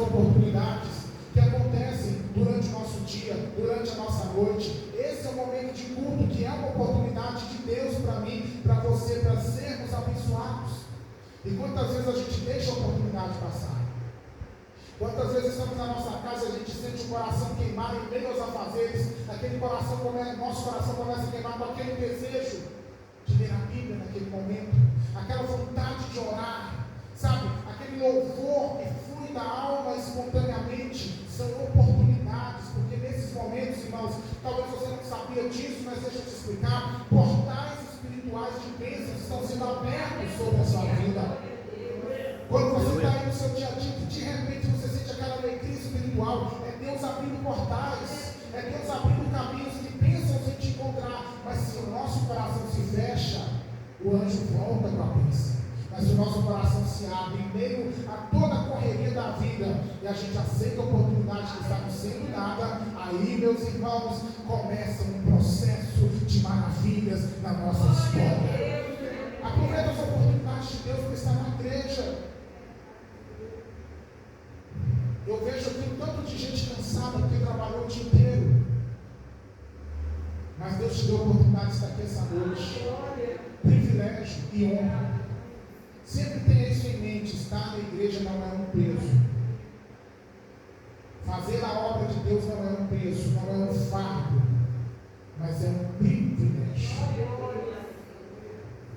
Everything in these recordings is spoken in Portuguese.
oportunidades que acontecem durante o nosso dia, durante a nossa noite. Esse é o momento de culto, que é uma oportunidade de Deus para mim, para você, para sermos abençoados. E quantas vezes a gente deixa a oportunidade passar? Quantas vezes estamos na nossa casa e a gente sente o coração queimar em meio aos afazeres, nosso coração começa a queimar com aquele desejo de ler a Bíblia naquele momento, aquela vontade de orar, sabe? Aquele louvor que flui da alma espontaneamente. São oportunidades, porque nesses momentos, irmãos, talvez você não sabia disso, mas deixa eu te explicar, portais espirituais de bênçãos estão sendo abertos sobre a sua vida. Quando você está aí no seu dia a dia, de repente você sente aquela alegria espiritual, é Deus abrindo portais, é Deus abrindo caminhos que pensam em te encontrar. Mas se o nosso coração se fecha, o anjo volta com a bênção. Mas se o nosso coração se abre em meio a toda a correria da vida, e a gente aceita a oportunidade que está nos sendo dada, aí, meus irmãos, começa um processo de maravilhas na nossa história. Aproveita as oportunidades de Deus para estar na igreja. Eu vejo aqui um tanto de gente cansada porque trabalhou o dia inteiro. Mas Deus te deu a oportunidade de estar aqui essa noite. Privilégio e honra. Sempre tenha isso em mente. Estar na igreja não é um peso. Fazer a obra de Deus não é um peso, não é um fardo, mas é um privilégio.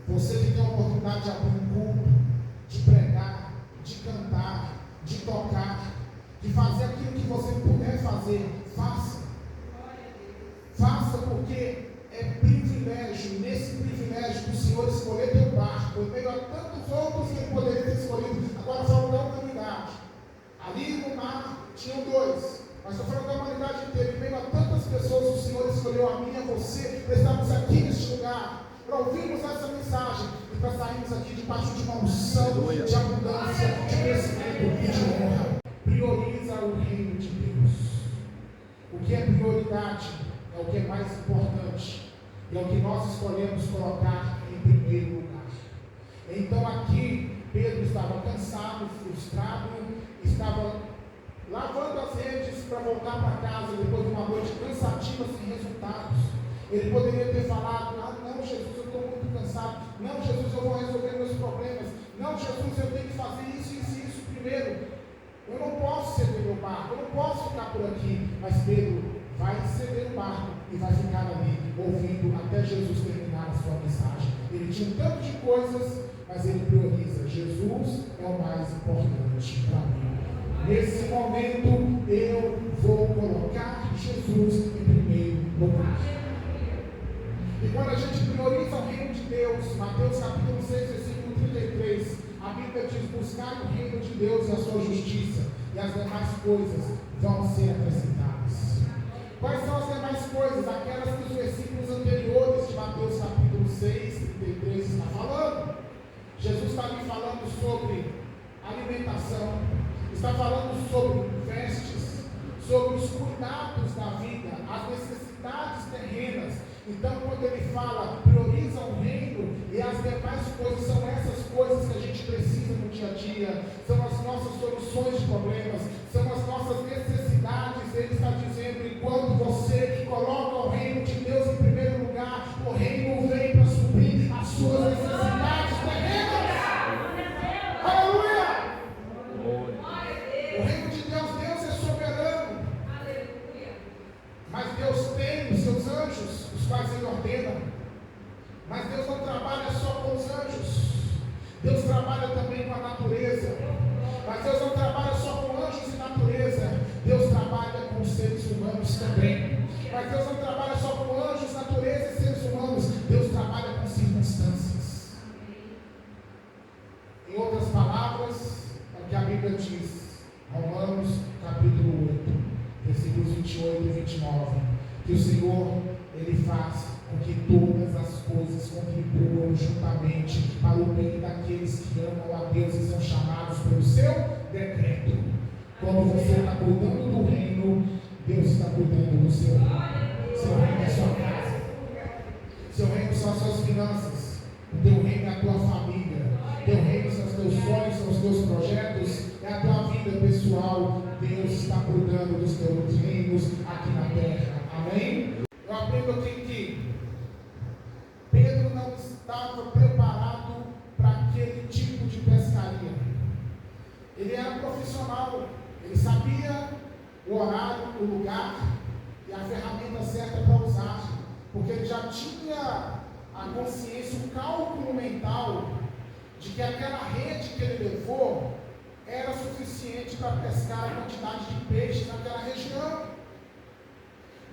Você que tem a oportunidade de abrir um culto, de pregar, de cantar, de tocar, de fazer aquilo que você puder fazer, faça. Faça, porque é privilégio. E nesse privilégio do Senhor escolher teu barco, em meio a tantos outros que Ele poderia ter escolhido. Agora falando da humanidade. Ali no mar tinham dois, mas estou falando da humanidade inteira. Em meio a tantas pessoas, o Senhor escolheu a mim e a você. Estamos aqui neste lugar para ouvirmos essa mensagem e para sairmos aqui debaixo de uma unção de abundância, de crescimento e de honra. Prioriza o reino de Deus. O que é prioridade é o que é mais importante, e é o que nós escolhemos colocar em primeiro lugar. Então aqui Pedro estava cansado, frustrado, estava lavando as redes para voltar para casa depois de uma noite cansativa sem resultados. Ele poderia ter falado: ah, não, Jesus, eu estou muito cansado. Não, Jesus, eu vou resolver meus problemas. Não, Jesus, eu tenho que fazer isso, isso e isso primeiro. Eu não posso ceder meu barco, eu não posso ficar por aqui. Mas Pedro vai ceder o barco e vai ficar ali, ouvindo até Jesus terminar a sua mensagem. Ele tinha um tanto de coisas, mas ele prioriza: Jesus é o mais importante para mim. Nesse momento, eu vou colocar Jesus em primeiro lugar. E quando a gente prioriza o reino de Deus, Mateus capítulo 6, versículo 33, a Bíblia diz: buscar o reino de Deus e a sua justiça, e as demais coisas vão ser acrescentadas. Quais são as demais coisas? Aquelas que os versículos anteriores de Mateus capítulo 6, 33 está falando. Jesus está ali falando sobre alimentação, está falando sobre vestes, sobre os cuidados da vida, as necessidades terrenas. Então, quando ele fala, prioriza o reino e as demais coisas, são essas coisas que a gente precisa no dia a dia, são as nossas soluções de problemas, são as nossas necessidades. Ele está dizendo: enquanto você coloca o reino de Deus em primeiro lugar, o reino vem para suprir as suas necessidades terrenas. Aleluia! O reino de Deus, Deus é soberano. Mas Deus tem os seus anjos, os quais Ele ordena. Mas Deus não trabalha só com os anjos. Deus trabalha também com a natureza. Mas Deus não trabalha só com anjos e natureza. Deus trabalha com os seres humanos também. Mas Deus não trabalha só com anjos, natureza e seres humanos. Deus trabalha com circunstâncias. Em outras palavras, é o que a Bíblia diz. Romanos capítulo 8, versículos 28 e 29. Que o Senhor, Ele faz com que todas as coisas contribuam juntamente para o bem daqueles que amam a Deus e são chamados pelo seu decreto. Quando você está cuidando do reino, Deus está cuidando do seu reino. Seu reino é a sua casa. Seu reino são as suas finanças. O teu reino é a tua família. O teu reino são os teus sonhos, são os teus projetos, é a tua vida. vida pessoal, Deus está cuidando dos teus reinos aqui na terra. Amém? Eu aprendo aqui que Pedro não estava preparado para aquele tipo de pescaria. Ele era profissional, ele sabia o horário, o lugar e a ferramenta certa para usar, porque ele já tinha a consciência, o cálculo mental de que aquela rede que ele levou era suficiente para pescar a quantidade de peixes naquela região.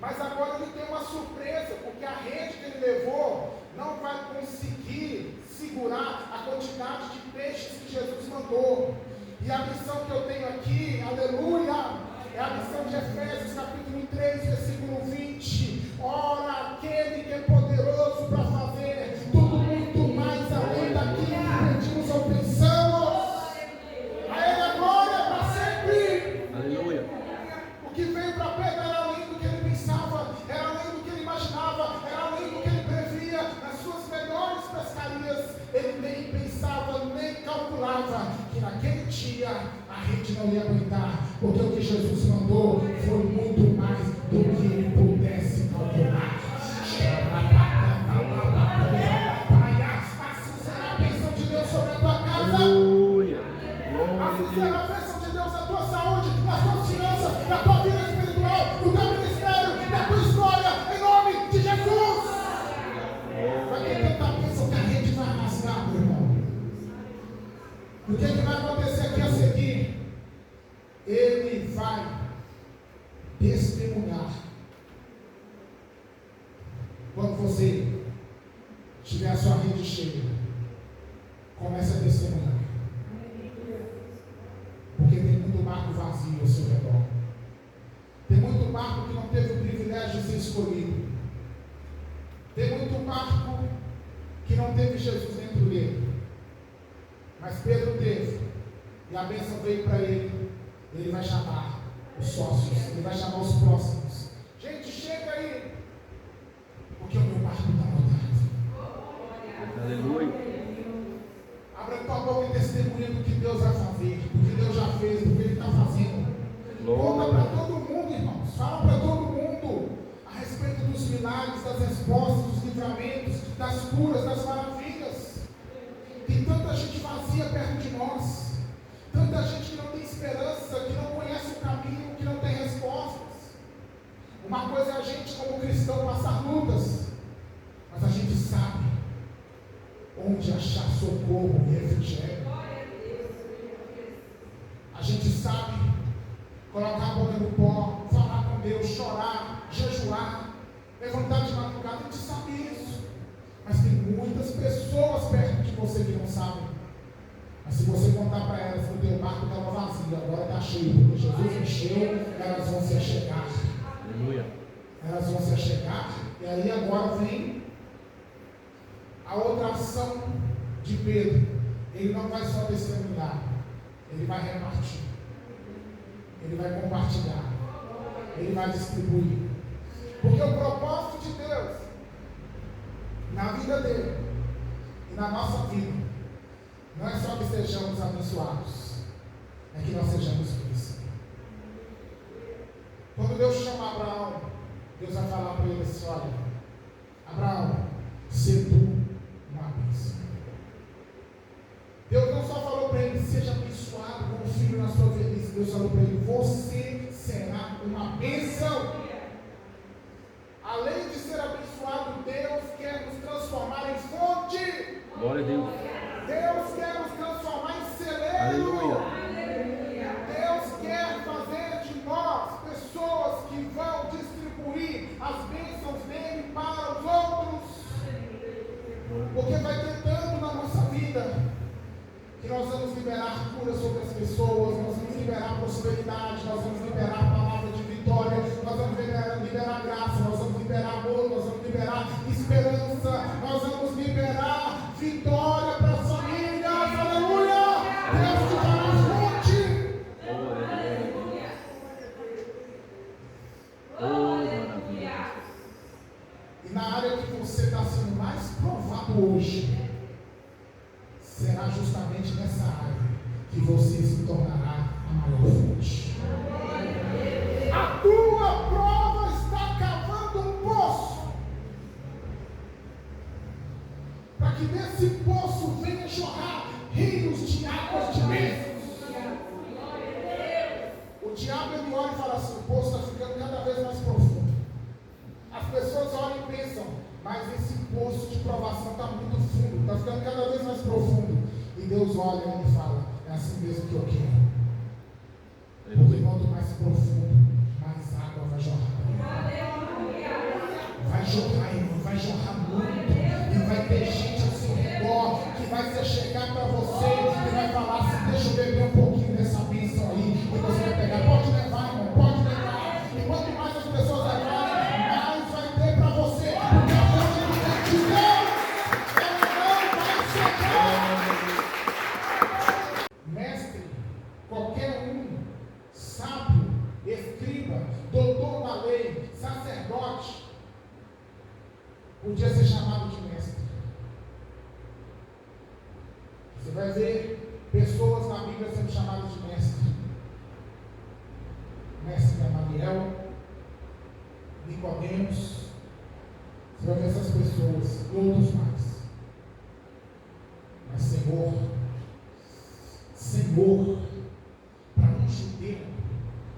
Mas agora ele tem uma surpresa, porque a rede que ele levou não vai conseguir segurar a quantidade de peixes que Jesus mandou. E a missão que eu tenho aqui, aleluia, é a missão de Efésios capítulo 3, versículo 20. Ora, aquele que é poderoso para fazer tudo muito mais além daquilo que pedimos ou pensamos. A Ele a glória para sempre. Aleluia. O que veio para Pedro era além do que ele pensava, era além do que ele imaginava, era além do que ele previa. Nas suas melhores pescarias, ele nem pensava, nem calculava que naquele dia a rede não ia aguentar, porque o que Jesus mandou foi muito mais do que ele pudesse calcular. Assim será a bênção de Deus sobre a tua casa. Assim será a bênção de Deus na tua saúde, nas tuas finanças, na tua vida espiritual, no teu ministério, na tua história, em nome de Jesus. Vai ter tanta bênção que a rede vai rasgar, meu irmão. O que vai acontecer aqui a seguir? Ele vai testemunhar. Quando você tiver a sua rede cheia, comece a testemunhar. Porque tem muito barco vazio ao seu redor. Tem muito barco que não teve o privilégio de ser escolhido. Tem muito barco que não teve Jesus dentro dele. Mas Pedro teve. E a bênção veio para ele. Ele vai chamar os sócios. Ele vai chamar os próximos. Gente, chega aí. Porque o meu barco está lotado. Aleluia. Abra tua boca e testemunha do que Deus vai fazer. Do que Deus já fez. Do que Ele está fazendo. Conta para todo mundo, irmãos. Fala para todo mundo a respeito dos milagres, das respostas, dos livramentos, das curas, das maravilhas. Tem tanta gente vazia perto de nós. Tanta gente que não tem esperança, que não conhece o caminho, que não tem respostas. Uma coisa é a gente, como cristão, passar lutas, mas a gente sabe onde achar socorro e refrigério. A gente sabe colocar a boca no pó, falar com Deus, chorar, jejuar, levantar de madrugada. A gente sabe isso. Mas tem muitas pessoas perto de você que não sabem. Mas se você contar para elas que o teu barco estava vazio, agora está cheio, porque Jesus encheu, elas vão se achegar. Aleluia. Elas vão se achegar, e aí agora vem a outra ação de Pedro. Ele não vai só testemunhar, ele vai repartir, ele vai compartilhar, ele vai distribuir. Porque o propósito de Deus na vida dele e na nossa vida não é só que sejamos abençoados, é que nós sejamos felizes. Quando Deus chama Abraão, Deus vai falar para ele assim: olha, Abraão, se tu uma bênção. Deus não só falou para ele: seja abençoado como filho na sua velhice. Deus falou para ele: você será uma bênção. Além de ser abençoado, Deus quer nos transformar em fonte. Glória a Deus. Deus quer nos transformar em celeiro. Aleluia. Deus quer fazer de nós pessoas que vão distribuir as bênçãos dele para os outros. Porque vai ter tanto na nossa vida que nós vamos liberar cura sobre as pessoas, nós vamos liberar prosperidade, nós vamos liberar a palavra de vitória, nós vamos liberar graça, nós vamos liberar amor, nós vamos liberar esperança, nós vamos liberar vitória para as famílias. Aleluia! Deus te dará fonte. E na área que você está sendo mais provado hoje, será justamente nessa área que você se tornará a maior desse poço venha jorrar rios de águas de bênçãos. O diabo ele olha e fala assim: o poço está ficando cada vez mais profundo. As pessoas olham e pensam: mas esse poço de provação está muito fundo, está ficando cada vez mais profundo. E Deus olha e fala: é assim mesmo que eu quero. Porque quanto mais profundo, mais água vai jorrar. Vai jorrar, irmão, vai jorrar muito. E vai ter gente ao seu redor que vai se chegar para você e vai falar assim: deixa eu beber um pouquinho dessa bênção aí. E você vai pegar, pode levar, irmão, pode levar. E quanto mais as pessoas levarem, mais vai ter para você. Porque a oportunidade de Deus, ela não vai chegar. Mestre, qualquer um, sábio, escriba, doutor da lei, sacerdote, podia ser chamado de mestre. Você vai ver pessoas na Bíblia sendo chamadas de mestre. Mestre Gamaliel, Nicodemos. Você vai ver essas pessoas e outros mais. Mas Senhor, para um judeu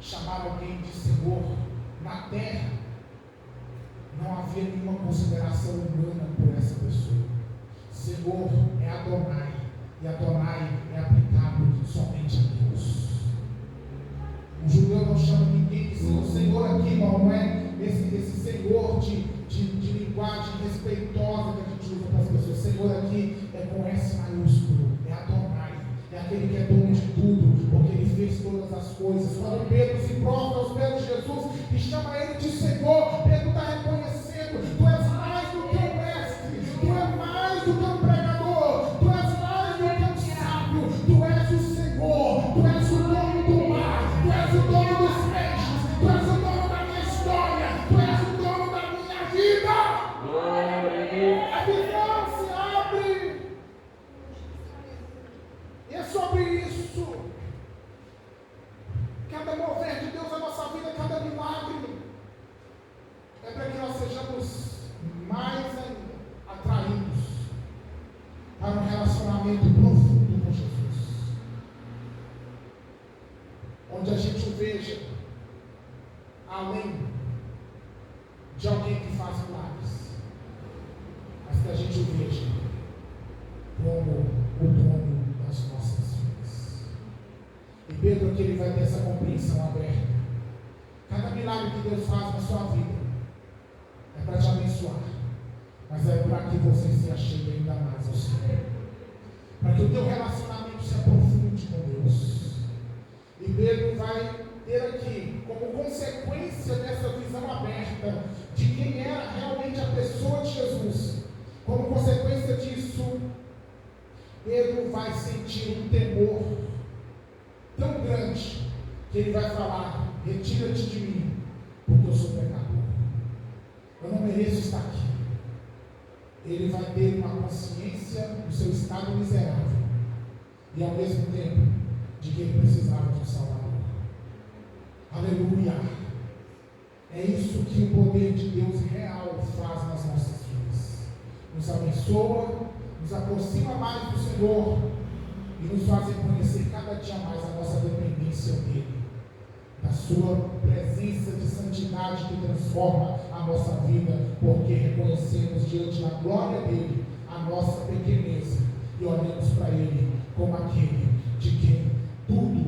chamar alguém de Senhor na terra, não havia nenhuma consideração humana por essa pessoa. Senhor é Adonai, e Adonai é aplicado somente a Deus. O judeu não chama ninguém de Senhor. Senhor aqui, irmão, não é esse Senhor de linguagem respeitosa que a gente usa para as pessoas. Senhor aqui é com S maiúsculo, é Adonai, é aquele que é dono de tudo, porque ele fez todas as coisas. Quando Pedro se prova aos pés de Jesus e chama ele de Senhor, Pedro está reconhecendo: tu és mais do que um mestre, tu és mais do que um pregador, tu és mais do que um sábio, tu és o Senhor, tu és o dono do mar, tu és o dono dos peixes, tu és o dono da minha história, tu és o dono da minha vida. A visão se abre. E é sobre isso. Cada mover de Deus na nossa vida, cada milagre, é para que nós sejamos mais ainda atraídos para um relacionamento profundo com Jesus, onde a gente o veja além de alguém que faz milagres, mas que a gente o veja como o dono das nossas vidas. E Pedro aqui ele vai ter essa compreensão aberta. Cada milagre que Deus faz na sua vida é para te abençoar, mas é para que você se achegue ainda mais ao Senhor, para que o teu relacionamento se aprofunde com Deus. E Pedro vai ter aqui, como consequência dessa visão aberta de quem era realmente a pessoa de Jesus, como consequência disso, Pedro vai sentir um temor tão grande que ele vai falar: retira-te de mim, porque eu sou pecador, eu não mereço estar aqui. Ele vai ter uma consciência do seu estado miserável e ao mesmo tempo de que ele precisava de um Salvador. Aleluia! É isso que o poder de Deus real faz nas nossas vidas. Nos abençoa, nos aproxima mais do Senhor e nos faz reconhecer cada dia mais a nossa dependência dEle, da sua presença de santidade que transforma a nossa vida, porque reconhecemos diante da glória dEle a nossa pequenez e olhamos para Ele como aquele de quem tudo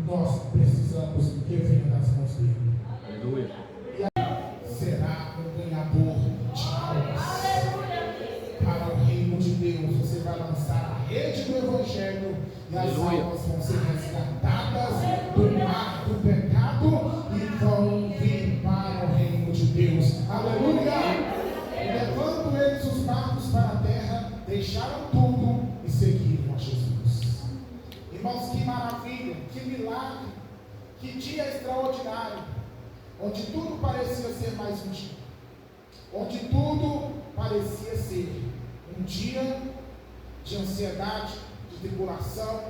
nós precisamos que venha das mãos dEle. Aleluia. E aí será um ganhador de almas. Para o reino de Deus, você vai lançar a rede do Evangelho e as almas vão ser resgatadas do mar do pecado e vão vir para o reino de Deus. Aleluia! E levando eles os barcos para a terra, deixaram tudo e seguiram a Jesus. Irmãos, que maravilha, que milagre, que dia extraordinário, onde tudo parecia ser mais um dia, onde tudo parecia ser um dia de ansiedade, de tribulação,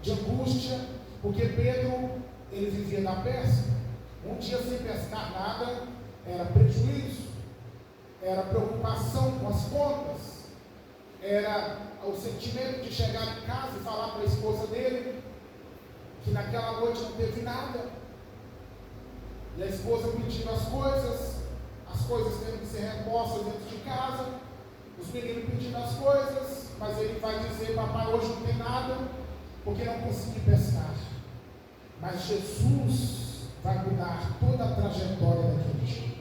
de angústia, porque Pedro, ele vivia na pesca. Um dia sem pescar nada era prejuízo, era preocupação com as contas, era o sentimento de chegar em casa e falar para a esposa dele que naquela noite não teve nada, e a esposa pedindo as coisas tendo que ser repostas dentro de casa, os meninos pedindo as coisas, mas ele vai dizer: papai, hoje não tem nada, porque não consegui pescar. Mas Jesus vai mudar toda a trajetória daquele dia.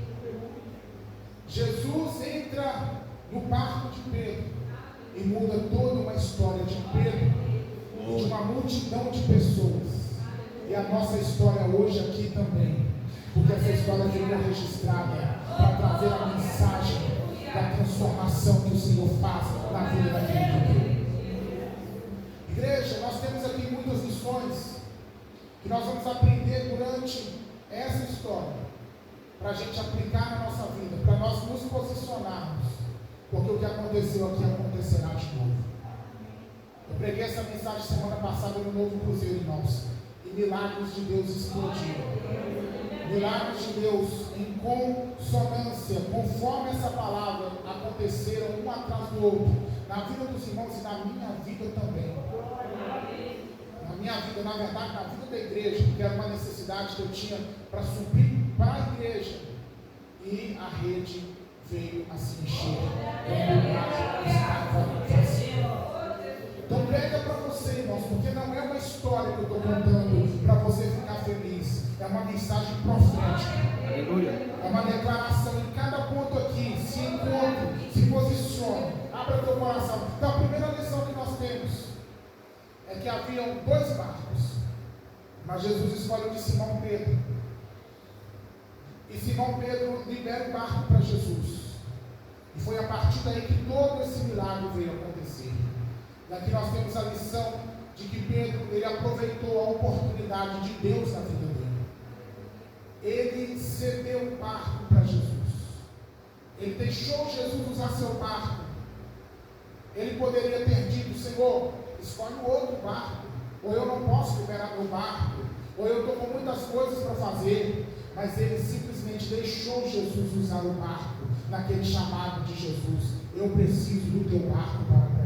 Jesus entra no barco de Pedro e muda toda uma história de Pedro e de uma multidão de pessoas. E a nossa história hoje aqui também, porque essa história ficou registrada para trazer a mensagem da transformação que o Senhor faz na vida daquele Pedro. Igreja, nós temos aqui muitas lições que nós vamos aprender durante essa história, para a gente aplicar na nossa vida, para nós nos posicionarmos, porque o que aconteceu aqui acontecerá de novo. Eu preguei essa mensagem semana passada no Novo Cruzeiro, irmãos, e milagres de Deus explodiram. Milagres de Deus em consonância, conforme essa palavra, aconteceram um atrás do outro, na vida dos irmãos e na minha vida também. Na minha vida, na verdade, na vida da igreja, porque era uma necessidade que eu tinha para subir para a igreja, e a rede veio a se encher quando o mar estava vazio. Então prega para você, irmãos, porque não é uma história que eu estou contando para você ficar feliz, é uma mensagem profética. Aleluia. É uma declaração. Em cada ponto aqui, se encontre, se posicione, abra teu coração. Então a primeira lição que nós temos é que haviam 2 barcos, mas Jesus escolhe o de Simão Pedro, e Simão Pedro libera o barco para Jesus, e foi a partir daí que todo esse milagre veio acontecer. Daqui nós temos a lição de que Pedro, ele aproveitou a oportunidade de Deus na vida dele. Ele cedeu o barco para Jesus, ele deixou Jesus usar seu barco. Ele poderia ter dito: Senhor, escolhe o outro barco, ou eu não posso liberar meu barco, ou eu estou com muitas coisas para fazer. Mas ele simplesmente deixou Jesus usar o barco, naquele chamado de Jesus: eu preciso do teu barco para